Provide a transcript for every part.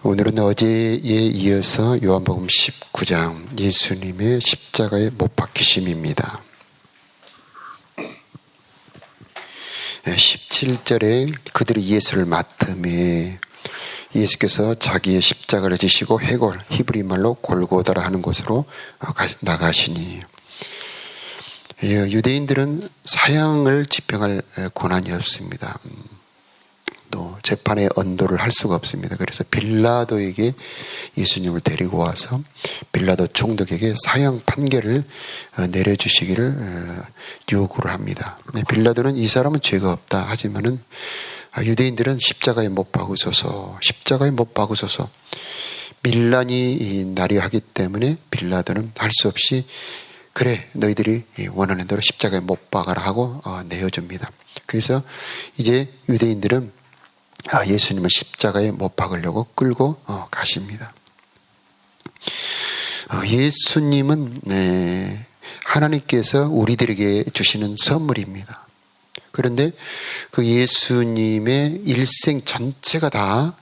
오늘은 어제에 이어서 요한복음 19장 예수님의 십자가의 못 박히심입니다. 17절에 그들이 예수를 맡음에 예수께서 자기의 십자가를 지시고 해골, 히브리 말로 골고다라 하는 곳으로 나가시니, 유대인들은 사형을 집행할 권한이 없습니다. 또 재판의 언도를 할 수가 없습니다. 그래서 빌라도에게 예수님을 데리고 와서 빌라도 총독에게 사형 판결을 내려주시기를 요구를 합니다. 빌라도는 이 사람은 죄가 없다 하지만은 유대인들은 십자가에 못 박으소서, 십자가에 못 박으소서. 밀란이 나려하기 때문에 빌라도는 할 수 없이 그래, 너희들이 원하는 대로 십자가에 못 박아라 하고 내어줍니다. 그래서 이제 유대인들은 예수님을 십자가에 못 박으려고 끌고 가십니다. 예수님은 하나님께서 우리들에게 주시는 선물입니다. 그런데 그 예수님의 일생 전체가 다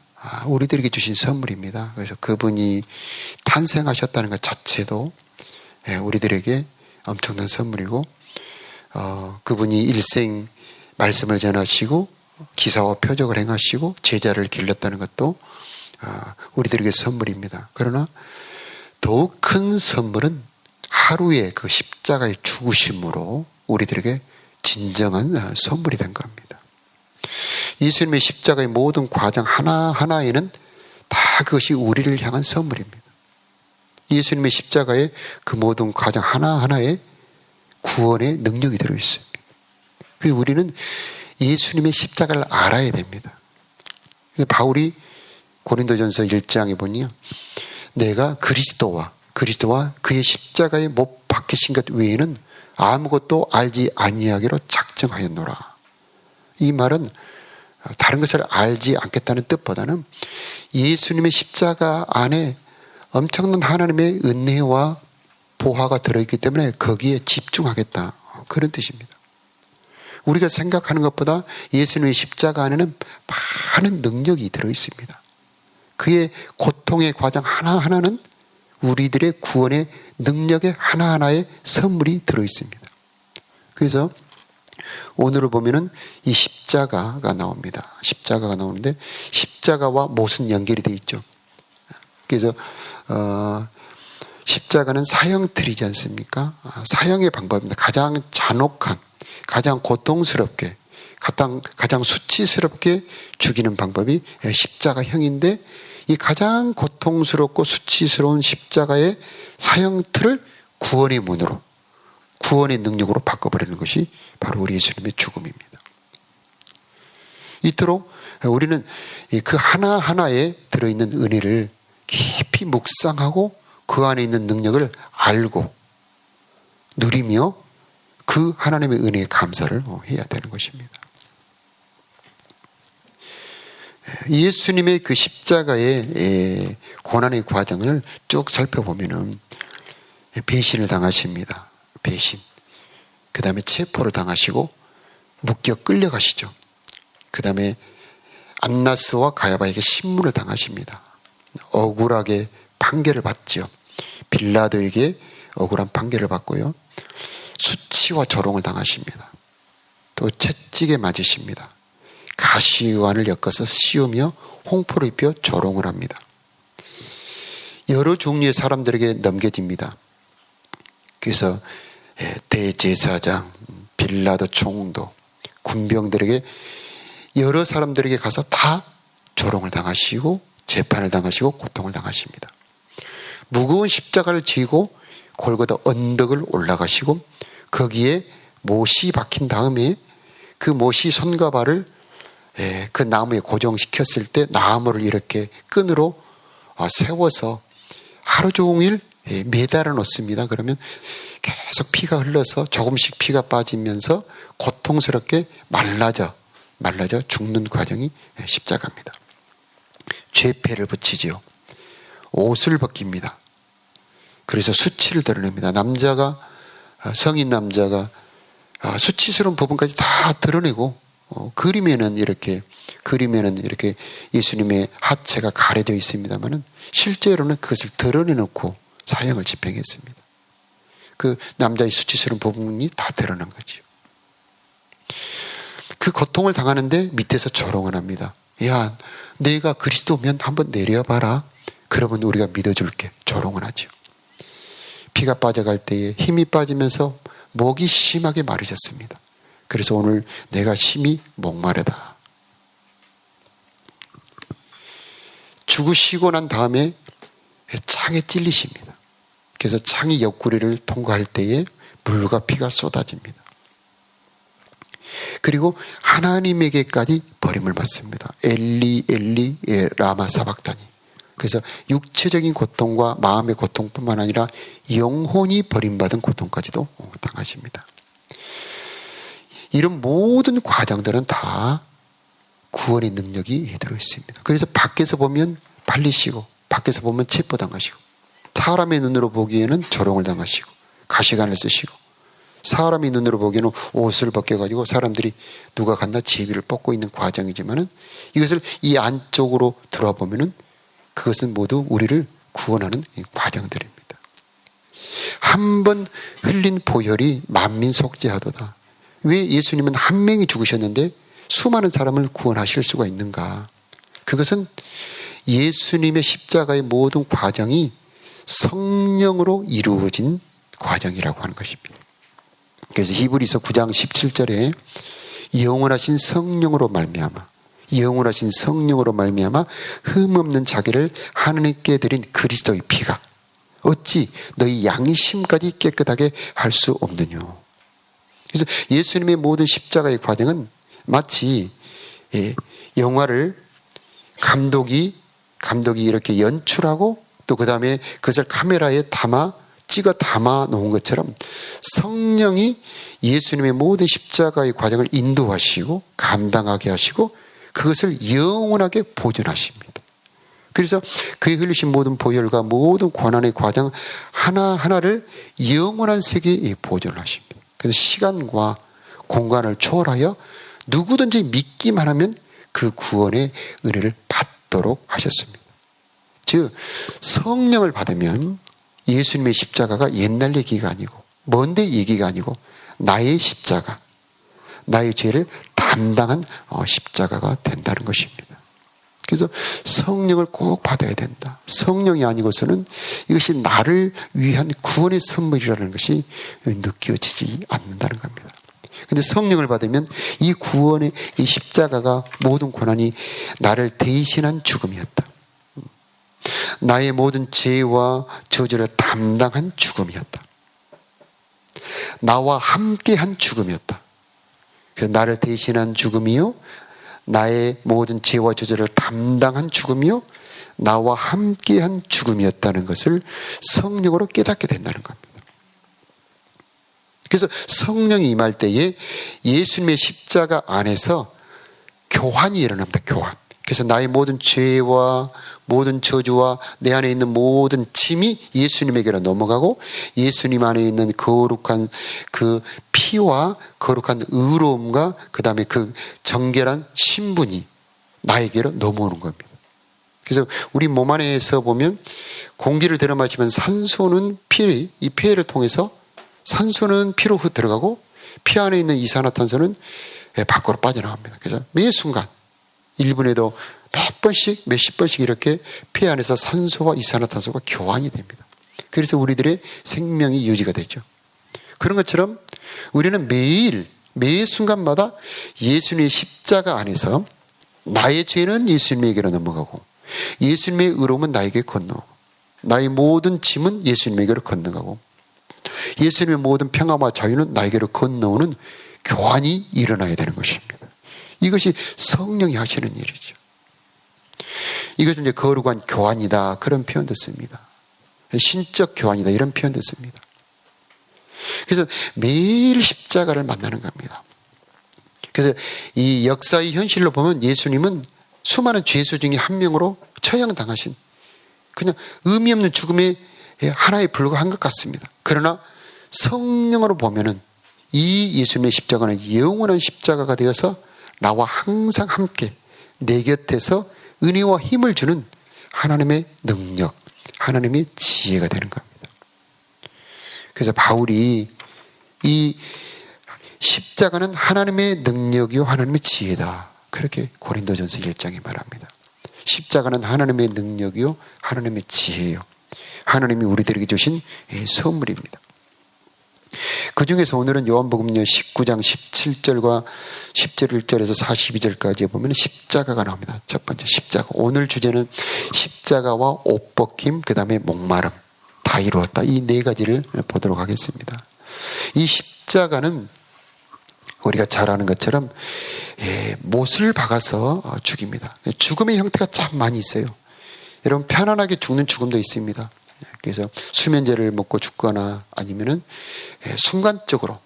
우리들에게 주신 선물입니다. 그래서 그분이 탄생하셨다는 것 자체도 우리들에게 엄청난 선물이고, 그분이 일생 말씀을 전하시고 기사와 표적을 행하시고 제자를 길렀다는 것도 우리들에게 선물입니다. 그러나 더욱 큰 선물은 하루의 그 십자가의 죽으심으로 우리들에게 진정한 선물이 된 겁니다. 예수님의 십자가의 모든 과정 하나하나에는 다 그것이 우리를 향한 선물입니다. 예수님의 십자가의 그 모든 과정 하나하나에 구원의 능력이 들어있습니다. 그래서 우리는 예수님의 십자가를 알아야 됩니다. 바울이 고린도전서 1장에 보니 내가 그리스도와 그의 십자가에 못 박히신 것 외에는 아무것도 알지 아니하기로 작정하였노라. 이 말은 다른 것을 알지 않겠다는 뜻보다는 예수님의 십자가 안에 엄청난 하나님의 은혜와 보화가 들어있기 때문에 거기에 집중하겠다, 그런 뜻입니다. 우리가 생각하는 것보다 예수님의 십자가 안에는 많은 능력이 들어있습니다. 그의 고통의 과정 하나하나는 우리들의 구원의 능력의 하나하나의 선물이 들어있습니다. 그래서 오늘을 보면은 이 십자가가 나옵니다. 십자가가 나오는데 십자가와 못은 연결이 되어 있죠. 그래서 십자가는 사형틀이지 않습니까? 사형의 방법입니다. 가장 잔혹한, 가장 고통스럽게, 가장 수치스럽게 죽이는 방법이 십자가형인데, 이 가장 고통스럽고 수치스러운 십자가의 사형틀을 구원의 문으로, 구원의 능력으로 바꿔버리는 것이 바로 우리 예수님의 죽음입니다. 이토록 우리는 그 하나하나에 들어있는 은혜를 깊이 묵상하고 그 안에 있는 능력을 알고 누리며 그 하나님의 은혜에 감사를 해야 되는 것입니다. 예수님의 그 십자가의 고난의 과정을 쭉 살펴보면은 배신을 당하십니다. 배신. 그 다음에 체포를 당하시고 묶여 끌려가시죠. 그 다음에 안나스와 가야바에게 신문을 당하십니다. 억울하게 판결을 받죠. 빌라도에게 억울한 판결을 받고요. 수치와 조롱을 당하십니다. 또 채찍에 맞으십니다. 가시관을 엮어서 씌우며 홍포를 입혀 조롱을 합니다. 여러 종류의 사람들에게 넘겨집니다. 그래서 대제사장, 빌라도 총독, 군병들에게, 여러 사람들에게 가서 다 조롱을 당하시고 재판을 당하시고 고통을 당하십니다. 무거운 십자가를 지고 골고다 언덕을 올라가시고 거기에 못이 박힌 다음에 그 못이 손과 발을 그 나무에 고정시켰을 때 나무를 이렇게 끈으로 세워서 하루 종일 매달아 놓습니다. 그러면 계속 피가 흘러서 조금씩 피가 빠지면서 고통스럽게 말라져 죽는 과정이 십자가입니다. 죄패를 붙이지요. 옷을 벗깁니다. 그래서 수치를 드러냅니다. 성인 남자가 수치스러운 부분까지 다 드러내고 그림에는 이렇게 그림에는 이렇게 예수님의 하체가 가려져 있습니다만은 실제로는 그것을 드러내놓고 사형을 집행했습니다. 그 남자의 수치스러운 부분이 다 드러난 거죠. 그 고통을 당하는데 밑에서 조롱을 합니다. 야, 내가 그리스도면 한번 내려봐라. 그러면 우리가 믿어줄게. 조롱을 하죠. 피가 빠져갈 때에 힘이 빠지면서 목이 심하게 마르셨습니다. 그래서 오늘 내가 심히 목마르다. 죽으시고 난 다음에 창에 찔리십니다. 그래서 창이 옆구리를 통과할 때에 물과 피가 쏟아집니다. 그리고 하나님에게까지 버림을 받습니다. 엘리 엘리 라마 사박다니. 그래서 육체적인 고통과 마음의 고통뿐만 아니라 영혼이 버림받은 고통까지도 당하십니다. 이런 모든 과정들은 다 구원의 능력이 들어있습니다. 그래서 밖에서 보면 팔리시고 밖에서 보면 체포당하시고 사람의 눈으로 보기에는 조롱을 당하시고 가시관을 쓰시고 사람의 눈으로 보기에는 옷을 벗겨가지고 사람들이 누가 갔나 제비를 뽑고 있는 과정이지만은 이것을 이 안쪽으로 들어보면은 그것은 모두 우리를 구원하는 과정들입니다. 한 번 흘린 보혈이 만민 속죄하도다. 왜 예수님은 한 명이 죽으셨는데 수많은 사람을 구원하실 수가 있는가? 그것은 예수님의 십자가의 모든 과정이 성령으로 이루어진 과정이라고 하는 것입니다. 그래서 히브리서 9장 17절에 영원하신 성령으로 말미암아 흠없는 자기를 하나님께 드린 그리스도의 피가 어찌 너희 양심까지 깨끗하게 할 수 없느냐. 그래서 예수님의 모든 십자가의 과정은 마치 영화를 감독이 이렇게 연출하고 또 그 다음에 그것을 카메라에 찍어 담아 놓은 것처럼 성령이 예수님의 모든 십자가의 과정을 인도하시고 감당하게 하시고 그것을 영원하게 보존하십니다. 그래서 그의 흘리신 모든 보혈과 모든 고난의 과정 하나하나를 영원한 세계에 보존하십니다. 그래서 시간과 공간을 초월하여 누구든지 믿기만 하면 그 구원의 은혜를 받도록 하셨습니다. 즉 성령을 받으면 예수님의 십자가가 옛날 얘기가 아니고 먼 데 얘기가 아니고 나의 십자가, 나의 죄를 담당한 십자가가 된다는 것입니다. 그래서 성령을 꼭 받아야 된다. 성령이 아니고서는 이것이 나를 위한 구원의 선물이라는 것이 느껴지지 않는다는 겁니다. 그런데 성령을 받으면 이 구원의 이 십자가가 모든 고난이 나를 대신한 죽음이었다. 나의 모든 죄와 저주를 담당한 죽음이었다. 나와 함께한 죽음이었다. 그래서 나를 대신한 죽음이요, 나의 모든 죄와 저주를 담당한 죽음이요, 나와 함께한 죽음이었다는 것을 성령으로 깨닫게 된다는 겁니다. 그래서 성령이 임할 때에 예수님의 십자가 안에서 교환이 일어납니다. 교환. 그래서 나의 모든 죄와 모든 저주와 내 안에 있는 모든 짐이 예수님에게로 넘어가고 예수님 안에 있는 거룩한 그 피와 거룩한 의로움과 그 다음에 그 정결한 신분이 나에게로 넘어오는 겁니다. 그래서 우리 몸 안에서 보면 공기를 들여 마시면 산소는 이 폐를 통해서 산소는 피로 들어가고 피 안에 있는 이산화탄소는 밖으로 빠져나갑니다. 그래서 매 순간 1분에도 몇십 번씩 이렇게 폐 안에서 산소와 이산화탄소가 교환이 됩니다. 그래서 우리들의 생명이 유지가 되죠. 그런 것처럼 우리는 매 순간마다 예수님의 십자가 안에서 나의 죄는 예수님에게로 넘어가고 예수님의 의로움은 나에게 건너오고 나의 모든 짐은 예수님에게로 건너가고 예수님의 모든 평화와 자유는 나에게로 건너오는 교환이 일어나야 되는 것입니다. 이것이 성령이 하시는 일이죠. 이것은 이제 거룩한 교환이다 그런 표현도 씁니다. 신적 교환이다 이런 표현도 씁니다. 그래서 매일 십자가를 만나는 겁니다. 그래서 이 역사의 현실로 보면 예수님은 수많은 죄수 중에 한 명으로 처형당하신 그냥 의미 없는 죽음의 하나에 불과한 것 같습니다. 그러나 성령으로 보면은 이 예수님의 십자가는 영원한 십자가가 되어서 나와 항상 함께 내 곁에서 은혜와 힘을 주는 하나님의 능력, 하나님의 지혜가 되는 겁니다. 그래서 바울이 이 십자가는 하나님의 능력이요 하나님의 지혜다, 그렇게 고린도전서 1장에 말합니다. 십자가는 하나님의 능력이요 하나님의 지혜요, 하나님이 우리들에게 주신 선물입니다. 그 중에서 오늘은 요한복음요 19장 17절과 11절에서 42절까지 보면 십자가가 나옵니다. 첫 번째 십자가. 오늘 주제는 십자가와 옷 벗김, 그 다음에 목마름, 다 이루었다. 이 네 가지를 보도록 하겠습니다. 이 십자가는 우리가 잘 아는 것처럼 못을 박아서 죽입니다. 죽음의 형태가 참 많이 있어요. 여러분, 편안하게 죽는 죽음도 있습니다. 그래서 수면제를 먹고 죽거나 아니면은 순간적으로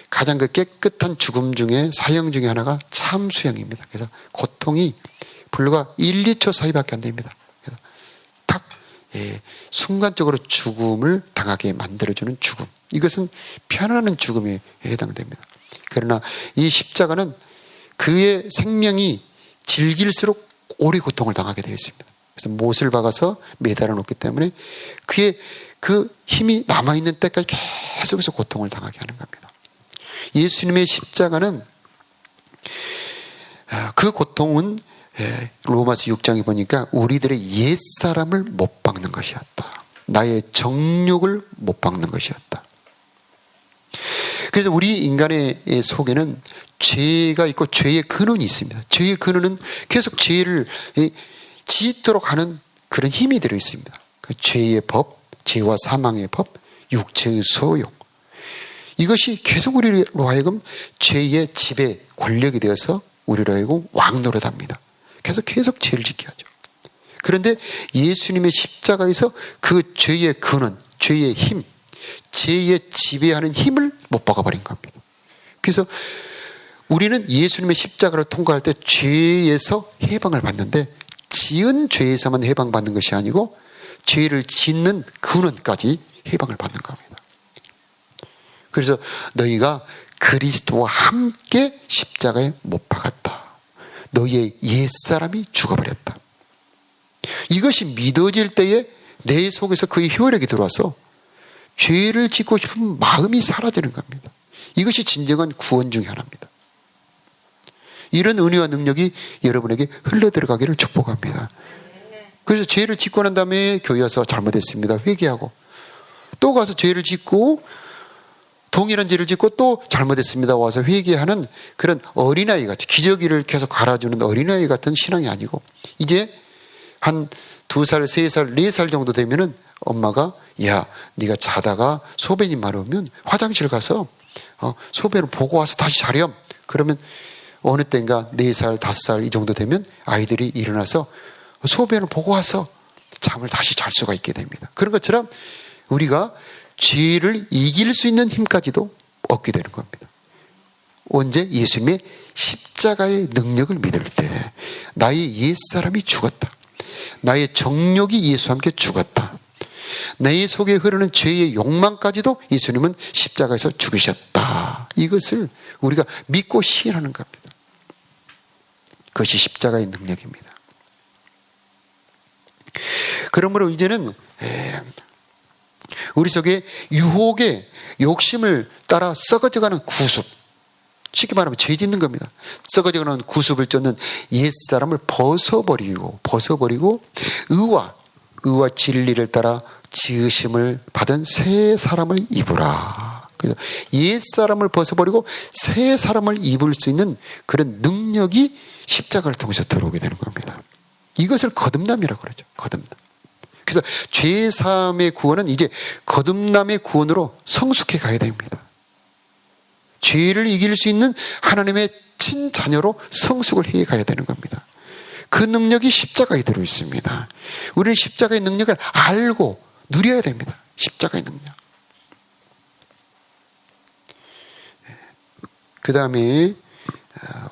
가장 그 깨끗한 죽음 중에 사형 중에 하나가 참수형입니다. 그래서 고통이 불과 1, 2초 사이밖에 안 됩니다. 그래서 탁 순간적으로 죽음을 당하게 만들어주는 죽음. 이것은 편안한 죽음에 해당됩니다. 그러나 이 십자가는 그의 생명이 질길수록 오래 고통을 당하게 되어 있습니다. 그래서 못을 박아서 매달아 놓기 때문에 그의 그 힘이 남아있는 때까지 계속해서 고통을 당하게 하는 겁니다. 예수님의 십자가는 그 고통은 로마서 6장에 보니까 우리들의 옛사람을 못 박는 것이었다. 나의 정욕을 못 박는 것이었다. 그래서 우리 인간의 속에는 죄가 있고 죄의 근원이 있습니다. 죄의 근원은 계속 죄를 짓도록 하는 그런 힘이 들어있습니다. 그 죄의 법, 죄와 사망의 법, 육체의 소욕, 이것이 계속 우리로 하여금 죄의 지배 권력이 되어서 우리로 하여금 왕노릇합니다. 계속 죄를 짓게 하죠. 그런데 예수님의 십자가에서 그 죄의 근원, 죄의 힘, 죄의 지배하는 힘을 못 박아버린 겁니다. 그래서 우리는 예수님의 십자가를 통과할 때 죄에서 해방을 받는데, 지은 죄에서만 해방받는 것이 아니고 죄를 짓는 근원까지 해방을 받는 겁니다. 그래서 너희가 그리스도와 함께 십자가에 못 박았다. 너희의 옛사람이 죽어버렸다. 이것이 믿어질 때에 내 속에서 그의 효력이 들어와서 죄를 짓고 싶은 마음이 사라지는 겁니다. 이것이 진정한 구원 중에 하나입니다. 이런 은혜와 능력이 여러분에게 흘러들어가기를 축복합니다. 그래서 죄를 짓고 난 다음에 교회 와서 잘못했습니다, 회개하고, 또 가서 죄를 짓고 동일한 죄를 짓고 또 잘못했습니다 와서 회개하는 그런 어린아이 같이 기저귀를 계속 갈아주는 어린아이 같은 신앙이 아니고, 이제 한 2살, 3살, 4살 정도 되면은 엄마가 야, 네가 자다가 소변이 마르면 화장실 가서 소변을 보고 와서 다시 자렴. 그러면 어느 때인가 4살, 5살 이 정도 되면 아이들이 일어나서 소변을 보고 와서 잠을 다시 잘 수가 있게 됩니다. 그런 것처럼 우리가 죄를 이길 수 있는 힘까지도 얻게 되는 겁니다. 언제? 예수님의 십자가의 능력을 믿을 때. 나의 옛사람이 죽었다. 나의 정욕이 예수와 함께 죽었다. 내 속에 흐르는 죄의 욕망까지도 예수님은 십자가에서 죽으셨다. 이것을 우리가 믿고 시인하는 겁니다. 그것이 십자가의 능력입니다. 그러므로 이제는 우리 속에 유혹의 욕심을 따라 썩어져가는 구습, 쉽게 말하면 죄 짓는 겁니다. 썩어져가는 구습을 쫓는 옛사람을 벗어버리고 의와 진리를 따라 지으심을 받은 새 사람을 입으라. 그래서 옛사람을 벗어버리고 새 사람을 입을 수 있는 그런 능력이 십자가를 통해서 들어오게 되는 겁니다. 이것을 거듭남이라고 그러죠. 거듭남. 그래서 죄사함의 구원은 이제 거듭남의 구원으로 성숙해 가야 됩니다. 죄를 이길 수 있는 하나님의 친자녀로 성숙을 해 가야 되는 겁니다. 그 능력이 십자가에 들어 있습니다. 우리는 십자가의 능력을 알고 누려야 됩니다. 십자가의 능력. 그 다음에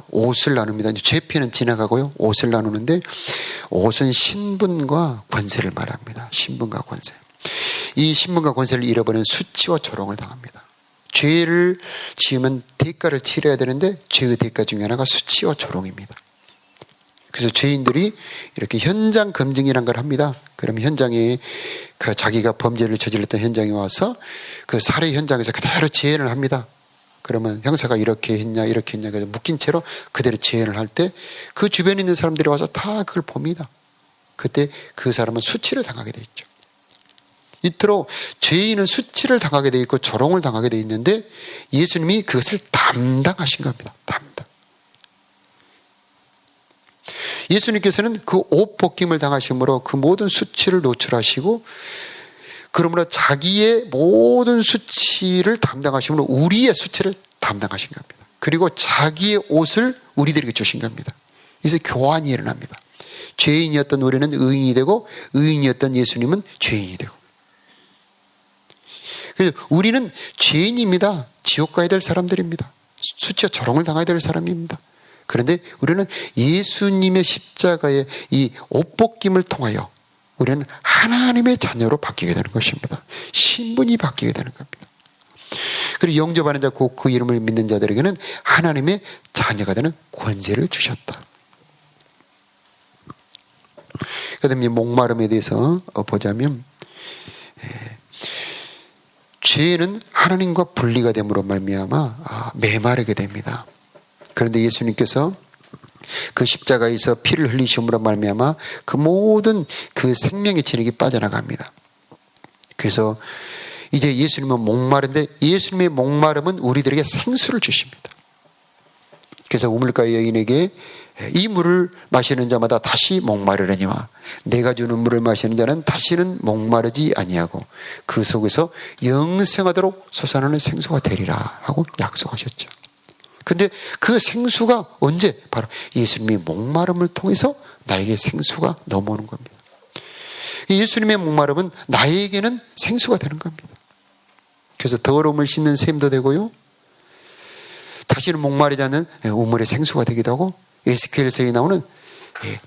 옷을 나눕니다. 죄편은 지나가고요. 옷을 나누는데, 옷은 신분과 권세를 말합니다. 신분과 권세. 이 신분과 권세를 잃어버리는 수치와 조롱을 당합니다. 죄를 지으면 대가를 치러야 되는데 죄의 대가 중에 하나가 수치와 조롱입니다. 그래서 죄인들이 이렇게 현장 검증이라는 걸 합니다. 그러면 현장에 그 자기가 범죄를 저질렀던 현장에 와서 그 살해 현장에서 그대로 재현을 합니다. 그러면 형사가 이렇게 했냐 그래서 묶인 채로 그대로 재현을 할 때 그 주변에 있는 사람들이 와서 다 그걸 봅니다. 그때 그 사람은 수치를 당하게 돼 있죠. 이토록 죄인은 수치를 당하게 돼 있고 조롱을 당하게 돼 있는데 예수님이 그것을 담당하신 겁니다. 담당. 예수님께서는 그 옷 벗김을 당하심으로 그 모든 수치를 노출하시고 그러므로 자기의 모든 수치를 담당하심으로 우리의 수치를 담당하신 겁니다. 그리고 자기의 옷을 우리들에게 주신 겁니다. 그래서 교환이 일어납니다. 죄인이었던 우리는 의인이 되고 의인이었던 예수님은 죄인이 되고. 그래서 우리는 죄인입니다. 지옥 가야 될 사람들입니다. 수치와 조롱을 당해야 될 사람입니다. 그런데 우리는 예수님의 십자가의 이 옷벗김을 통하여 우리는 하나님의 자녀로 바뀌게 되는 것입니다. 신분이 바뀌게 되는 겁니다. 그리고 영접하는 자, 그 이름을 믿는 자들에게는 하나님의 자녀가 되는 권세를 주셨다. 그 다음에 목마름에 대해서 보자면 죄는 하나님과 분리가 됨으로 말미암아 메마르게 됩니다. 그런데 예수님께서 그 십자가에서 피를 흘리심으로 말미암아 그 모든 그 생명의 진액이 빠져나갑니다. 그래서 이제 예수님은 목마른데 예수님의 목마름은 우리들에게 생수를 주십니다. 그래서 우물가 여인에게 이 물을 마시는 자마다 다시 목마르려니와 내가 주는 물을 마시는 자는 다시는 목마르지 아니하고 그 속에서 영생하도록 솟아나는 생수가 되리라 하고 약속하셨죠. 근데 그 생수가 언제? 바로 예수님의 목마름을 통해서 나에게 생수가 넘어오는 겁니다. 예수님의 목마름은 나에게는 생수가 되는 겁니다. 그래서 더러움을 씻는 샘도 되고요. 다시는 목마르지 않는 우물의 생수가 되기도 하고 에스겔서에 나오는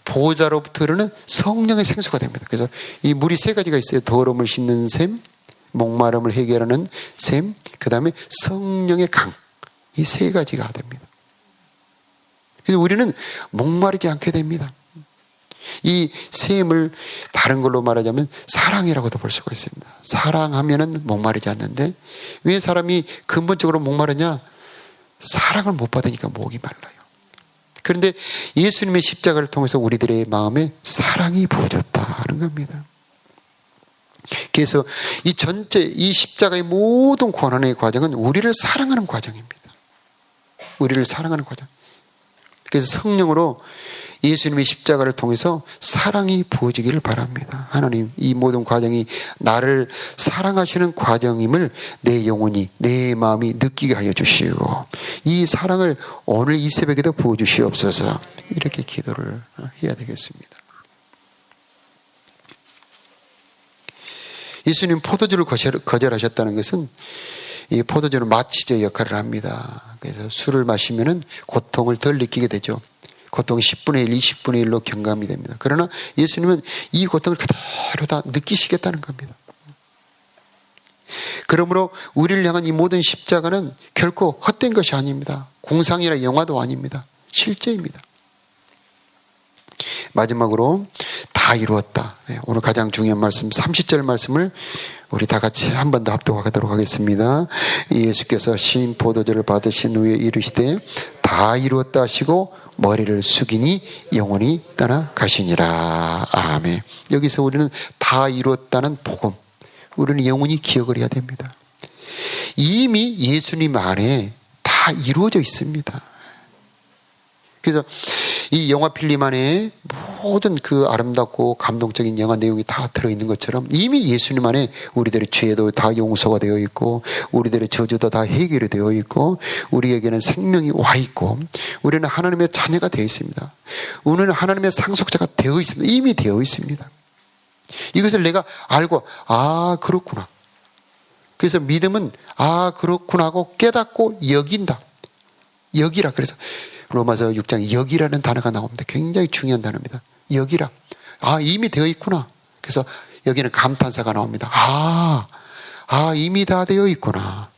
보호자로부터 흐르는 성령의 생수가 됩니다. 그래서 이 물이 세 가지가 있어요. 더러움을 씻는 샘, 목마름을 해결하는 샘, 그 다음에 성령의 강. 이 세 가지가 됩니다. 그래서 우리는 목마르지 않게 됩니다. 이 샘을 다른 걸로 말하자면 사랑이라고도 볼 수가 있습니다. 사랑하면은 목마르지 않는데 왜 사람이 근본적으로 목마르냐? 사랑을 못 받으니까 목이 말라요. 그런데 예수님의 십자가를 통해서 우리들의 마음에 사랑이 부어졌다는 겁니다. 그래서 이 전체 이 십자가의 모든 고난의 과정은 우리를 사랑하는 과정입니다. 우리를 사랑하는 과정. 그래서 성령으로 예수님의 십자가를 통해서 사랑이 부어지기를 바랍니다. 하나님, 이 모든 과정이 나를 사랑하시는 과정임을 내 영혼이, 내 마음이 느끼게 하여 주시고 이 사랑을 오늘 이 새벽에도 부어주시옵소서. 이렇게 기도를 해야 되겠습니다. 예수님 포도주를 거절하셨다는 것은 이 포도주는 마취제 역할을 합니다. 그래서 술을 마시면은 고통을 덜 느끼게 되죠. 고통이 10분의 1, 20분의 1로 경감이 됩니다. 그러나 예수님은 이 고통을 그대로 다 느끼시겠다는 겁니다. 그러므로 우리를 향한 이 모든 십자가는 결코 헛된 것이 아닙니다. 공상이나 영화도 아닙니다. 실제입니다. 마지막으로 다 이루었다. 오늘 가장 중요한 말씀 30절 말씀을 우리 다 같이 한 번 더 합독하도록 하겠습니다. 예수께서 신 포도주를 받으신 후에 이르시되 다 이루었다 하시고 머리를 숙이니 영혼이 떠나가시니라. 아멘. 여기서 우리는 다 이루었다는 복음, 우리는 영원히 기억을 해야 됩니다. 이미 예수님 안에 다 이루어져 있습니다. 그래서 이 영화 필름 안에 모든 그 아름답고 감동적인 영화 내용이 다 들어있는 것처럼 이미 예수님 안에 우리들의 죄도 다 용서가 되어 있고 우리들의 저주도 다 해결이 되어 있고 우리에게는 생명이 와 있고 우리는 하나님의 자녀가 되어 있습니다. 우리는 하나님의 상속자가 되어 있습니다. 이미 되어 있습니다. 이것을 내가 알고 그렇구나. 그래서 믿음은 그렇구나 하고 깨닫고 여긴다. 여기라. 그래서 로마서 6장 여기라는 단어가 나옵니다. 굉장히 중요한 단어입니다. 여기라. 이미 되어 있구나. 그래서 여기는 감탄사가 나옵니다. 이미 다 되어 있구나.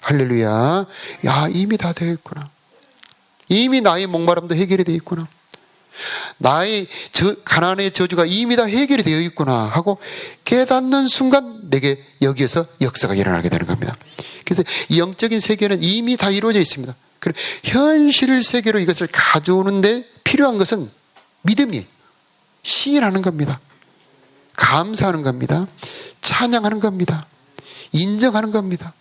할렐루야. 이미 다 되어 있구나. 이미 나의 목마름도 해결이 되어 있구나. 나의 가난의 저주가 이미 다 해결이 되어 있구나 하고 깨닫는 순간 내게 여기에서 역사가 일어나게 되는 겁니다. 그래서 이 영적인 세계는 이미 다 이루어져 있습니다. 현실 세계로 이것을 가져오는데 필요한 것은 믿음이에요. 시인하는 겁니다. 감사하는 겁니다. 찬양하는 겁니다. 인정하는 겁니다.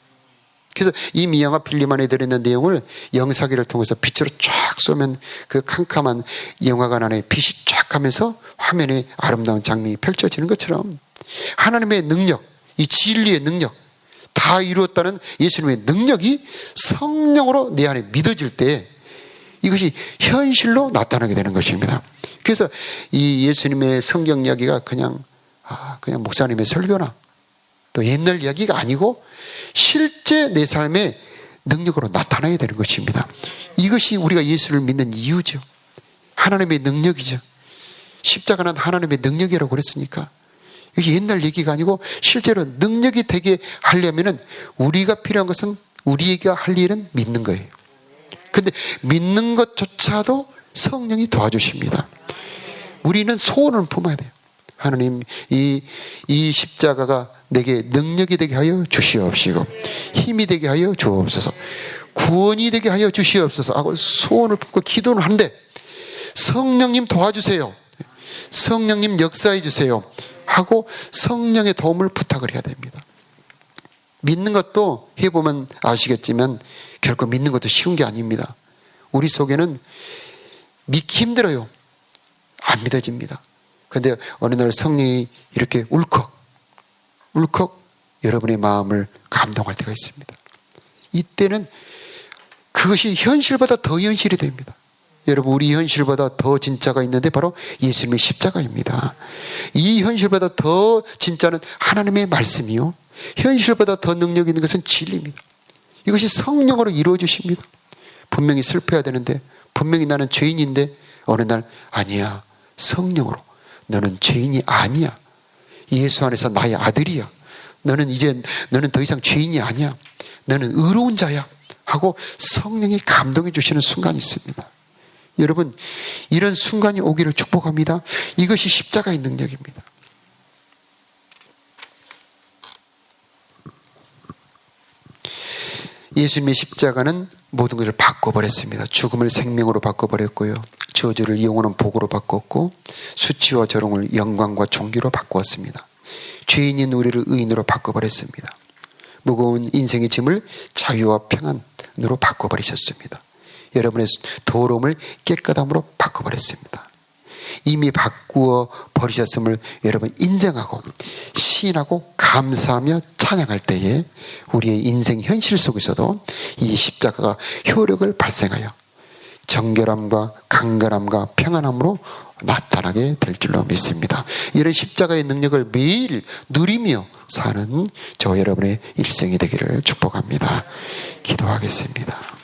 그래서 이 미양과 빌리만에 들어있는 내용을 영사기를 통해서 빛으로 쫙 쏘면 그 캄캄한 영화관 안에 빛이 쫙 가면서 화면에 아름다운 장면이 펼쳐지는 것처럼 하나님의 능력, 이 진리의 능력, 다 이루었다는 예수님의 능력이 성령으로 내 안에 믿어질 때 이것이 현실로 나타나게 되는 것입니다. 그래서 이 예수님의 성경 이야기가 그냥 목사님의 설교나 또 옛날 이야기가 아니고 실제 내 삶의 능력으로 나타나야 되는 것입니다. 이것이 우리가 예수를 믿는 이유죠. 하나님의 능력이죠. 십자가는 하나님의 능력이라고 그랬으니까 이게 옛날 얘기가 아니고 실제로 능력이 되게 하려면은 우리가 필요한 것은 우리가 할 일은 믿는 거예요. 근데 믿는 것조차도 성령이 도와주십니다. 우리는 소원을 품어야 돼요. 하나님, 이 십자가가 내게 능력이 되게 하여 주시옵시고 힘이 되게 하여 주옵소서, 구원이 되게 하여 주시옵소서 하고 소원을 품고 기도를 하는데 성령님 도와주세요, 성령님 역사해 주세요 하고 성령의 도움을 부탁을 해야 됩니다. 믿는 것도 해보면 아시겠지만 결코 믿는 것도 쉬운 게 아닙니다. 우리 속에는 믿기 힘들어요. 안 믿어집니다. 그런데 어느 날 성령이 이렇게 울컥 여러분의 마음을 감동할 때가 있습니다. 이때는 그것이 현실보다 더 현실이 됩니다. 여러분, 우리 현실보다 더 진짜가 있는데 바로 예수님의 십자가입니다. 이 현실보다 더 진짜는 하나님의 말씀이요, 현실보다 더 능력 있는 것은 진리입니다. 이것이 성령으로 이루어지십니다. 분명히 슬퍼야 되는데, 분명히 나는 죄인인데 어느 날 아니야, 성령으로 너는 죄인이 아니야, 예수 안에서 나의 아들이야, 너는 더 이상 죄인이 아니야, 너는 의로운 자야 하고 성령이 감동해 주시는 순간이 있습니다. 여러분, 이런 순간이 오기를 축복합니다. 이것이 십자가의 능력입니다. 예수님의 십자가는 모든 것을 바꿔버렸습니다. 죽음을 생명으로 바꿔버렸고요, 저주를 영원한 복으로 바꿨고, 수치와 조롱을 영광과 존귀로 바꾸었습니다. 죄인인 우리를 의인으로 바꿔버렸습니다. 무거운 인생의 짐을 자유와 평안으로 바꿔버리셨습니다. 여러분의 더러움을 깨끗함으로 바꿔버렸습니다. 이미 바꾸어 버리셨음을 여러분 인정하고 시인하고 감사하며 찬양할 때에 우리의 인생 현실 속에서도 이 십자가가 효력을 발생하여 정결함과 강건함과 평안함으로 나타나게 될 줄로 믿습니다. 이런 십자가의 능력을 매일 누리며 사는 저 여러분의 일생이 되기를 축복합니다. 기도하겠습니다.